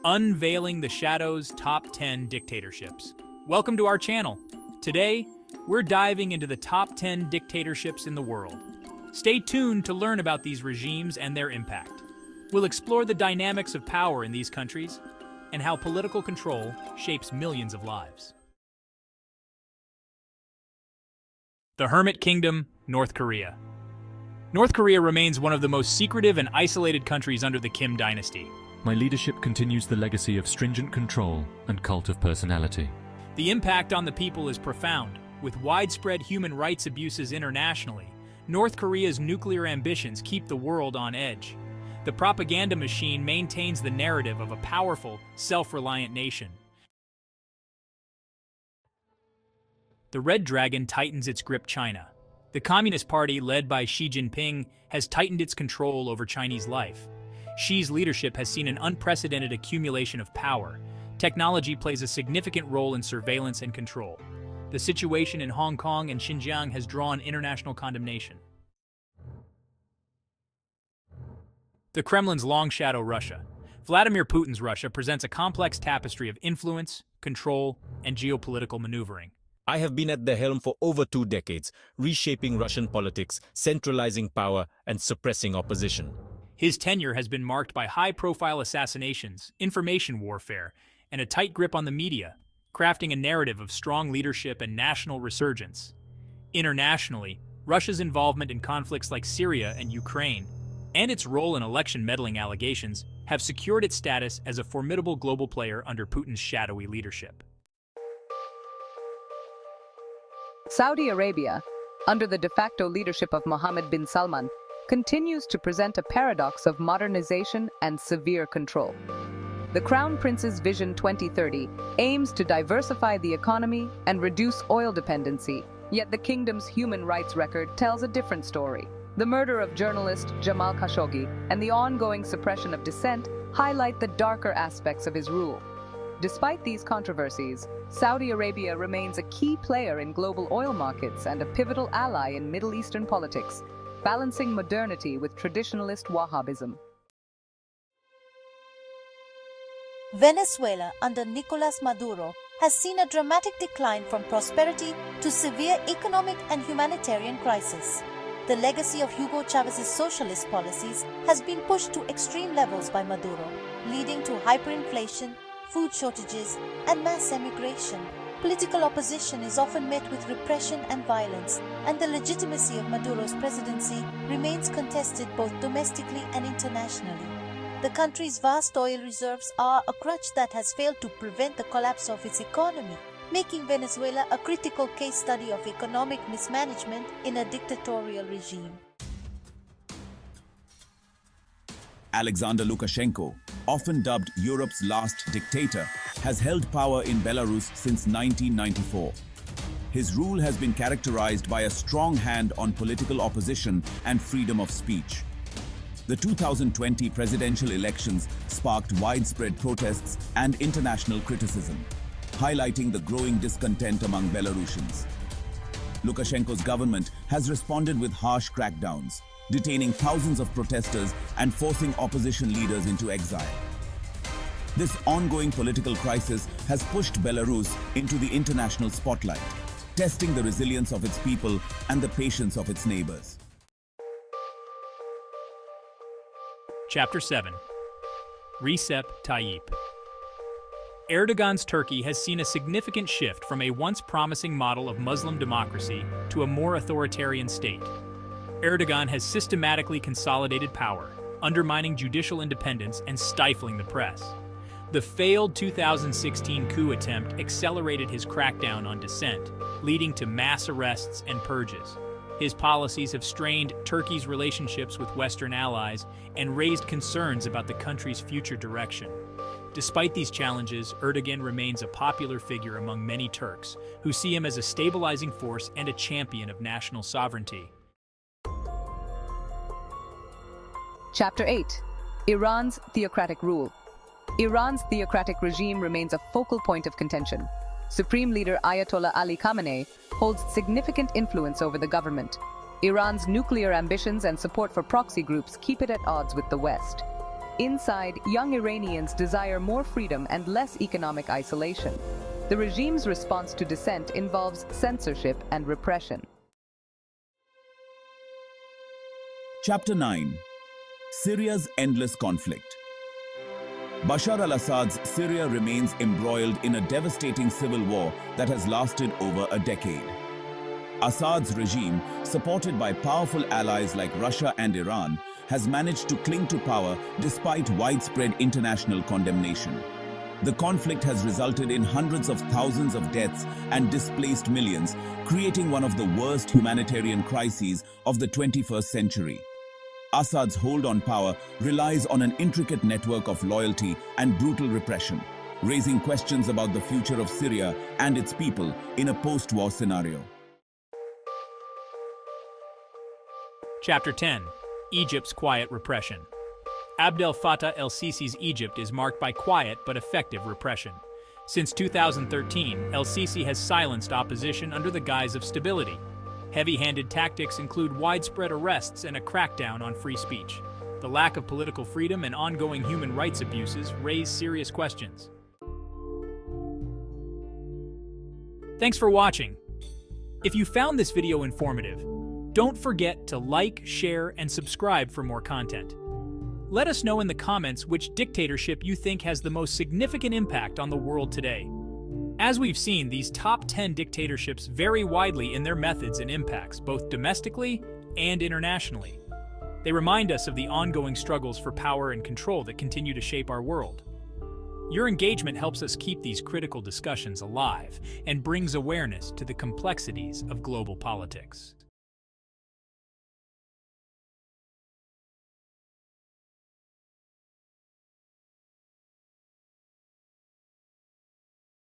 Unveiling the Shadow's Top 10 Dictatorships. Welcome to our channel. Today, we're diving into the top 10 dictatorships in the world. Stay tuned to learn about these regimes and their impact. We'll explore the dynamics of power in these countries and how political control shapes millions of lives. The Hermit Kingdom, North Korea. North Korea remains one of the most secretive and isolated countries under the Kim dynasty. My leadership continues the legacy of stringent control and cult of personality. The impact on the people is profound. With widespread human rights abuses internationally, North Korea's nuclear ambitions keep the world on edge. The propaganda machine maintains the narrative of a powerful, self-reliant nation. The Red Dragon tightens its grip China. The Communist Party, led by Xi Jinping, has tightened its control over Chinese life. Xi's leadership has seen an unprecedented accumulation of power. Technology plays a significant role in surveillance and control. The situation in Hong Kong and Xinjiang has drawn international condemnation. The Kremlin's long shadow Russia. Vladimir Putin's Russia presents a complex tapestry of influence, control, and geopolitical maneuvering. I have been at the helm for over 2 decades, reshaping Russian politics, centralizing power, and suppressing opposition. His tenure has been marked by high-profile assassinations, information warfare, and a tight grip on the media, crafting a narrative of strong leadership and national resurgence. Internationally, Russia's involvement in conflicts like Syria and Ukraine, and its role in election meddling allegations, have secured its status as a formidable global player under Putin's shadowy leadership. Saudi Arabia, under the de facto leadership of Mohammed bin Salman, continues to present a paradox of modernization and severe control. The Crown Prince's Vision 2030 aims to diversify the economy and reduce oil dependency, yet the kingdom's human rights record tells a different story. The murder of journalist Jamal Khashoggi and the ongoing suppression of dissent highlight the darker aspects of his rule. Despite these controversies, Saudi Arabia remains a key player in global oil markets and a pivotal ally in Middle Eastern politics, balancing modernity with traditionalist Wahhabism. Venezuela under Nicolas Maduro has seen a dramatic decline from prosperity to severe economic and humanitarian crisis. The legacy of Hugo Chávez's socialist policies has been pushed to extreme levels by Maduro, leading to hyperinflation, food shortages, and mass emigration. Political opposition is often met with repression and violence, and the legitimacy of Maduro's presidency remains contested both domestically and internationally. The country's vast oil reserves are a crutch that has failed to prevent the collapse of its economy, making Venezuela a critical case study of economic mismanagement in a dictatorial regime. Alexander Lukashenko, often dubbed Europe's last dictator, has held power in Belarus since 1994. His rule has been characterized by a strong hand on political opposition and freedom of speech. The 2020 presidential elections sparked widespread protests and international criticism, highlighting the growing discontent among Belarusians. Lukashenko's government has responded with harsh crackdowns, detaining thousands of protesters and forcing opposition leaders into exile. This ongoing political crisis has pushed Belarus into the international spotlight, testing the resilience of its people and the patience of its neighbors. Chapter 7. Recep Tayyip. Erdogan's Turkey has seen a significant shift from a once promising model of Muslim democracy to a more authoritarian state. Erdogan has systematically consolidated power, undermining judicial independence and stifling the press. The failed 2016 coup attempt accelerated his crackdown on dissent, leading to mass arrests and purges. His policies have strained Turkey's relationships with Western allies and raised concerns about the country's future direction. Despite these challenges, Erdogan remains a popular figure among many Turks, who see him as a stabilizing force and a champion of national sovereignty. Chapter 8. Iran's theocratic rule. Iran's theocratic regime remains a focal point of contention. Supreme leader Ayatollah Ali Khamenei holds significant influence over the government. Iran's nuclear ambitions and support for proxy groups keep it at odds with the West. Inside, young Iranians desire more freedom and less economic isolation. The regime's response to dissent involves censorship and repression. Chapter 9. Syria's Endless Conflict. Bashar al-Assad's Syria remains embroiled in a devastating civil war that has lasted over a decade. Assad's regime, supported by powerful allies like Russia and Iran, has managed to cling to power despite widespread international condemnation. The conflict has resulted in hundreds of thousands of deaths and displaced millions, creating one of the worst humanitarian crises of the 21st century. Assad's hold on power relies on an intricate network of loyalty and brutal repression, raising questions about the future of Syria and its people in a post-war scenario. Chapter 10. Egypt's Quiet Repression. Abdel Fattah el-Sisi's Egypt is marked by quiet but effective repression. Since 2013, el-Sisi has silenced opposition under the guise of stability. Heavy-handed tactics include widespread arrests and a crackdown on free speech. The lack of political freedom and ongoing human rights abuses raise serious questions. Thanks for watching. If you found this video informative, don't forget to like, share, and subscribe for more content. Let us know in the comments which dictatorship you think has the most significant impact on the world today. As we've seen, these top 10 dictatorships vary widely in their methods and impacts, both domestically and internationally. They remind us of the ongoing struggles for power and control that continue to shape our world. Your engagement helps us keep these critical discussions alive and brings awareness to the complexities of global politics.